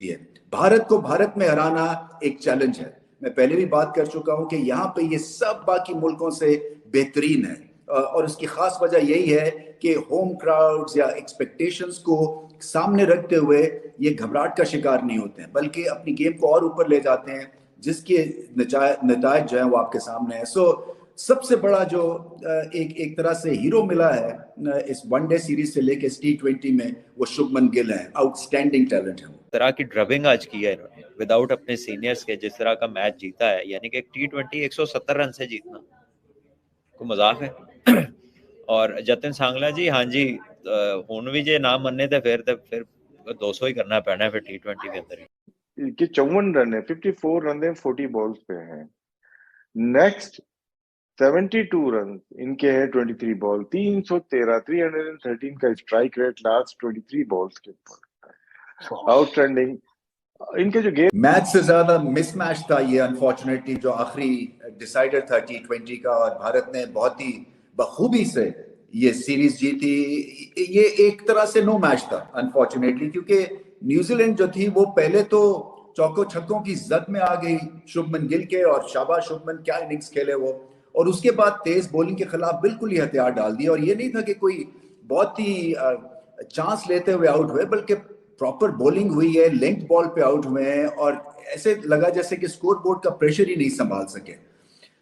है। भारत को भारत में हराना एक चैलेंज है। मैं पहले भी बात कर चुका हूं कि यहाँ पे ये सब बाकी मुल्कों से बेहतरीन है, और उसकी खास वजह यही है कि होम क्राउड्स या एक्सपेक्टेशंस को सामने रखते हुए ये घबराहट का शिकार नहीं होते हैं, बल्कि अपनी गेम को और ऊपर ले जाते हैं, जिसके नतायज जो है वो आपके सामने है। सो सबसे बड़ा जो एक एक तरह से हीरो मिला है इस वनडे सीरीज से लेके T20 में, वो शुभमन गिल है। आउटस्टैंडिंग टैलेंट है। तरह की ड्रबिंग आज की है इन्होंने विदाउट अपने सीनियर्स के, जिस तरह का मैच जीता है, यानी कि T20 170 रन से जीतना कोई मजाक है। और जतिन सांगला जी, हाँ जी, हुण भी जे ना मन्ने तो फिर 200 ही करना पैना है फिर T20 के अंदर ही। कि 54 रन है, 54 रन है 40 बॉल्स पे है। नेक्स्ट 72 रन इनके है 23 बॉल, 313 का स्ट्राइक रेट लास्ट 23 बॉल्स के ऊपर। आउटस्टैंडिंग इनके जो गेम। मैच से ज्यादा मिसमैच था ये, अनफॉर्चुनेटली, जो आखिरी डिसाइडर था T20 का, और भारत ने बहुत ही बखूबी से ये सीरीज जीती। ये एक तरह से नो मैच था अनफॉर्चुनेटली, क्योंकि न्यूजीलैंड जो थी वो पहले तो चौकों छक्कों की जद में आ गई शुभमन गिल के, और शाबाश शुभमन, क्या इनिंग्स खेले वो। और उसके बाद तेज बॉलिंग के खिलाफ बिल्कुल ही हथियार डाल दिया, और ये नहीं था कि कोई बहुत ही चांस लेते हुए आउट हुए, बल्कि प्रॉपर बॉलिंग हुई है, लेंथ बॉल पे आउट हुए हैं, और ऐसे लगा जैसे कि स्कोर बोर्ड का प्रेशर ही नहीं संभाल सके।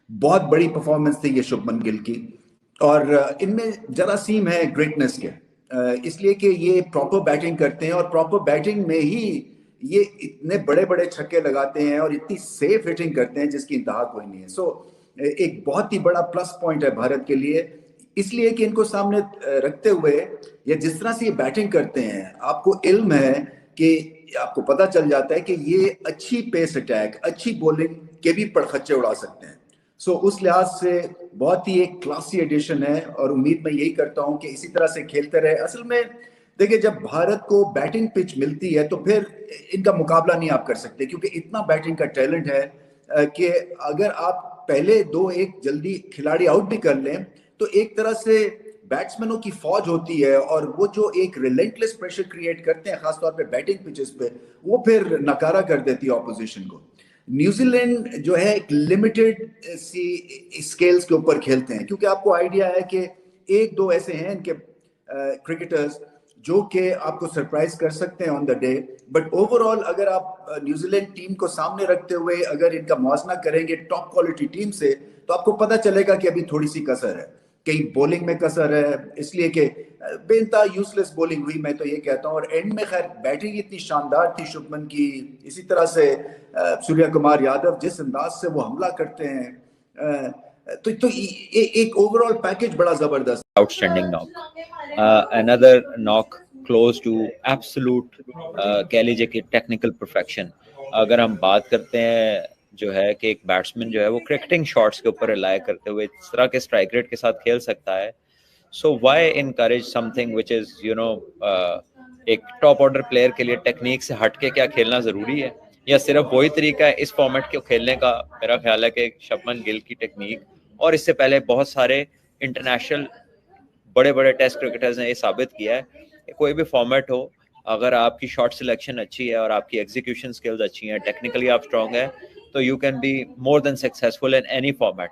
बहुत बड़ी परफॉर्मेंस थी ये शुभमन गिल की, और इनमें जरासीम है ग्रेटनेस के, इसलिए कि ये प्रॉपर बैटिंग करते हैं, और प्रॉपर बैटिंग में ही ये इतने बड़े बड़े छक्के लगाते हैं और इतनी सेफ हिटिंग करते हैं जिसकी इंतहा कोई नहीं है। सो एक बहुत ही बड़ा प्लस पॉइंट है भारत के लिए, इसलिए कि इनको सामने रखते हुए, या जिस तरह से ये बैटिंग करते हैं, आपको इल्म है कि आपको पता चल जाता है कि ये अच्छी पेस अटैक, अच्छी बॉलिंग के भी पड़खच्चे उड़ा सकते हैं। सो उस लिहाज से बहुत ही एक क्लासी एडिशन है, और उम्मीद मैं यही करता हूं कि इसी तरह से खेलते रहे। असल में देखिए, जब भारत को बैटिंग पिच मिलती है तो फिर इनका मुकाबला नहीं आप कर सकते, क्योंकि इतना बैटिंग का टैलेंट है कि अगर आप पहले 2-1 जल्दी खिलाड़ी आउट भी कर लें, तो एक तरह से बैट्समैनों की फौज होती है, और वो जो एक रिलेंटलेस प्रेशर क्रिएट करते हैं खासतौर पे बैटिंग पिचेस पे, वो फिर नकारा कर देती है ऑपोजिशन को। न्यूजीलैंड जो है एक लिमिटेड सी स्केल्स के ऊपर खेलते हैं, क्योंकि आपको आइडिया है कि एक दो ऐसे हैं इनके क्रिकेटर्स जो कि आपको सरप्राइज कर सकते हैं on the day. But overall अगर आप न्यूजीलैंड टीम को सामने रखते हुए अगर इनका मुआवजा करेंगे टॉप क्वालिटी टीम से, तो आपको पता चलेगा कि अभी थोड़ी सी कसर है, कहीं बॉलिंग में कसर है, इसलिए कि बेनता यूजलेस बॉलिंग हुई, मैं तो ये कहता हूं। और एंड में खैर बैटिंग इतनी शानदार थी शुभमन की, इसी तरह से सूर्य कुमार यादव जिस अंदाज से वो हमला करते हैं, तो एक ओवरऑल पैकेज बड़ा जबरदस्त। Outstanding knock, another knock close to absolute, कह लीजिए कि टेक्निकल परफेक्शन। अगर हम बात करते हैं जो है कि एक बैट्समैन जो है वो क्रिकेटिंग शॉट्स के ऊपर रिलाय करते हुए इस तरह के स्ट्राइक रेट के साथ खेल सकता है, so why encourage something which is एक टॉप ऑर्डर प्लेयर के लिए टेक्निक से हटके क्या खेलना जरूरी है, या सिर्फ वही तरीका है इस फॉर्मेट को खेलने का? मेरा ख्याल है कि शुभमन गिल की टेक्निक और इससे पहले बहुत सारे इंटरनेशनल बड़े बड़े टेस्ट क्रिकेटर्स ने ये साबित किया है कि कोई भी फॉर्मेट हो, अगर आपकी शॉट सिलेक्शन अच्छी है और आपकी एग्जीक्यूशन स्किल्स अच्छी हैं, टेक्निकली आप स्ट्रांग है, तो you can be more than successful in any format.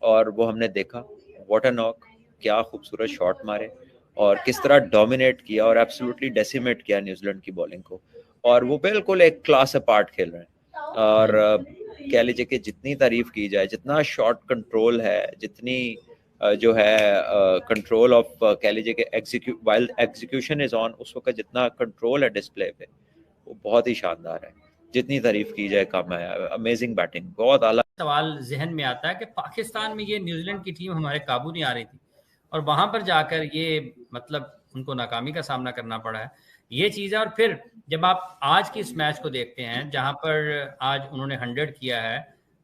और वो हमने देखा, व्हाट अ नॉक, क्या खूबसूरत शॉट मारे और किस तरह डोमिनेट किया और एब्सोल्युटली डेसिमेट किया न्यूजीलैंड की बॉलिंग को, और वो बिल्कुल एक क्लास अपार्ट खेल रहे हैं। और कह लीजिए कि जितनी तारीफ की जाए, जितना शॉट कंट्रोल है, जितनी जो है कंट्रोल ऑफ, कह लीजिए कि वाइल एग्जीक्यूशन इज ऑन, उस वक्त जितना कंट्रोल है डिस्प्ले पे, वो बहुत ही शानदार है। जितनी तारीफ की जाए कम है। अमेजिंग बैटिंग, बहुत आला। सवाल जहन में आता है कि पाकिस्तान में ये न्यूजीलैंड की टीम हमारे काबू नहीं आ रही थी, और वहां पर जाकर ये मतलब उनको नाकामी का सामना करना पड़ा है, ये चीज़ है। और फिर जब आप आज की इस मैच को देखते हैं जहां पर आज उन्होंने 100 किया है,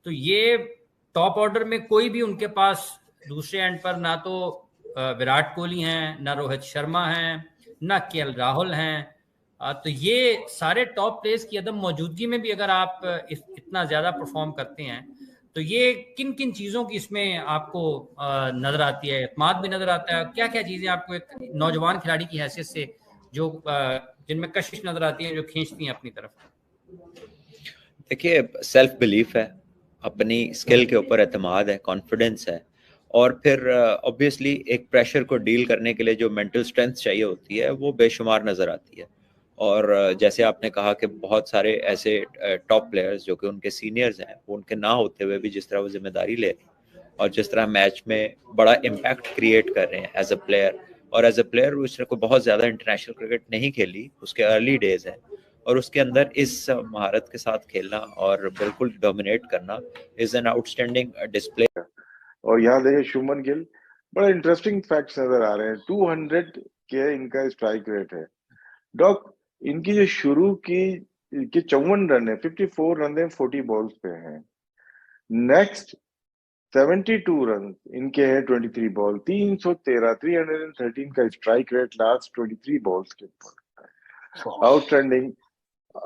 तो ये टॉप ऑर्डर में कोई भी उनके पास दूसरे एंड पर ना तो विराट कोहली हैं, ना रोहित शर्मा हैं, ना केएल राहुल हैं, तो ये सारे टॉप प्लेयर्स की अदम मौजूदगी में भी अगर आप इतना ज़्यादा परफॉर्म करते हैं, तो ये किन किन चीज़ों की इसमें आपको नज़र आती है? एतमाद भी नज़र आता है, क्या क्या चीज़ें आपको एक नौजवान खिलाड़ी की हैसियत से जो जिनमें कशिश नजर आती है, जो खींचती हैं अपनी तरफ? देखिए, सेल्फ बिलीफ है, अपनी स्किल के ऊपर एतमाद है, कॉन्फिडेंस है, और फिर ऑब्वियसली एक प्रेशर को डील करने के लिए जो मेंटल स्ट्रेंथ चाहिए होती है वो बेशुमार नज़र आती है। और जैसे आपने कहा कि बहुत सारे ऐसे टॉप प्लेयर्स जो कि उनके सीनियर्स हैं, वो उनके ना होते हुए भी जिस तरह वो जिम्मेदारी ले रहे हैं और जिस तरह मैच में बड़ा इम्पैक्ट क्रिएट कर रहे हैं एज अ प्लेयर, और एज अ प्लेयर उसने को बहुत ज़्यादा इंटरनेशनल क्रिकेट नहीं खेली, उसके अर्ली डेज है, और उसके अंदर इस महारत के साथ खेलना और बिल्कुल डोमिनेट करना इज एन आउटस्टैंडिंग डिस्प्ले। और यहाँ देखिए शुभमन गिल, बड़ा इंटरेस्टिंग फैक्ट्स नजर आ रहे हैं। 200 के इनका स्ट्राइक रेट है। डॉक, इनकी जो शुरू की 54 रन है, 54 रन है 40 बॉल्स पे हैं। नेक्स्ट 72 रन इनके हैं 23 बॉल, 313 का स्ट्राइक रेट लास्ट 23 बॉल्स के ऊपर। आउटस्टैंडिंग।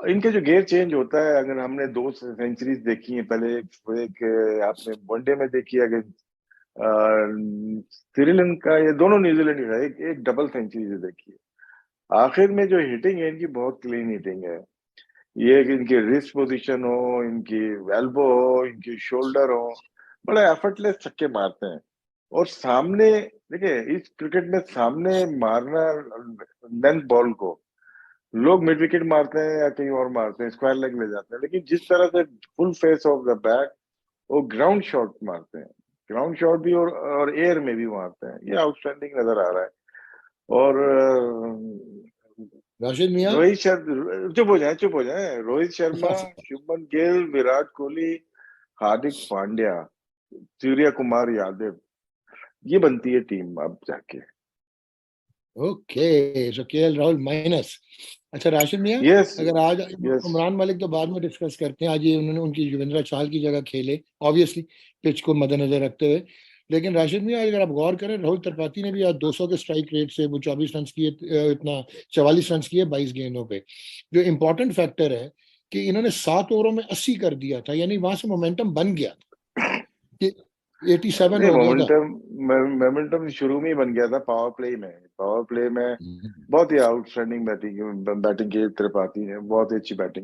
इनके जो गेयर चेंज होता है, अगर हमने 2 सेंचुरीज देखी है, पहले एक आपने वनडे में देखी है अगर श्रीलंका, ये दोनों न्यूजीलैंड का, एक डबल सेंचुरी देखी है। आखिर में जो हिटिंग है इनकी बहुत क्लीन हिटिंग है। ये कि इनकी रिस्ट पोजीशन हो, इनकी एल्बो हो, इनकी शोल्डर हो, बड़ा एफर्टलेस छक्के मारते हैं। और सामने देखिए, इस क्रिकेट में सामने मारना लेंथ बॉल को लोग मिड विकेट मारते हैं या कहीं और मारते हैं, स्क्वायर लेग ले जाते हैं, लेकिन जिस तरह से full face of the bat वो ग्राउंड शॉट मारते हैं, ग्राउंड शॉट भी और एयर में भी मारते हैं, ये आउटस्टैंडिंग नजर आ रहा है। और राशिद मियां, रोहित शर्मा, चुप हो जाए, रोहित शर्मा, शुभमन गिल, विराट कोहली, हार्दिक पांड्या, सूर्य कुमार यादव, ये बनती है टीम अब जाके। ओके, सो केएल राहुल माइनस। अच्छा राशिद मियां, यस, अगर आज यस। उमरान मलिक तो बाद में डिस्कस करते हैं, आज ये उन्होंने उनकी युजवेंद्र चहल की जगह खेले, ऑब्वियसली पिच को मद्देनजर रखते हुए। लेकिन राशिद मियां, अगर आप गौर करें, राहुल त्रिपाठी ने भी आज 200 के स्ट्राइक रेट से वो 24 रन किए, इतना 44 रन किए 22 गेंदों पे। जो इम्पोर्टेंट फैक्टर है कि इन्होंने 7 ओवरों में 80 कर दिया था, यानी वहां से मोमेंटम बन गया कि 87 हो गया था। मोमेंटम शुरू में ही बन गया था पावर प्ले में बहुत ही आउटस्टैंडिंग बैटिंग की त्रिपाठी ने, बहुत ही अच्छी बैटिंग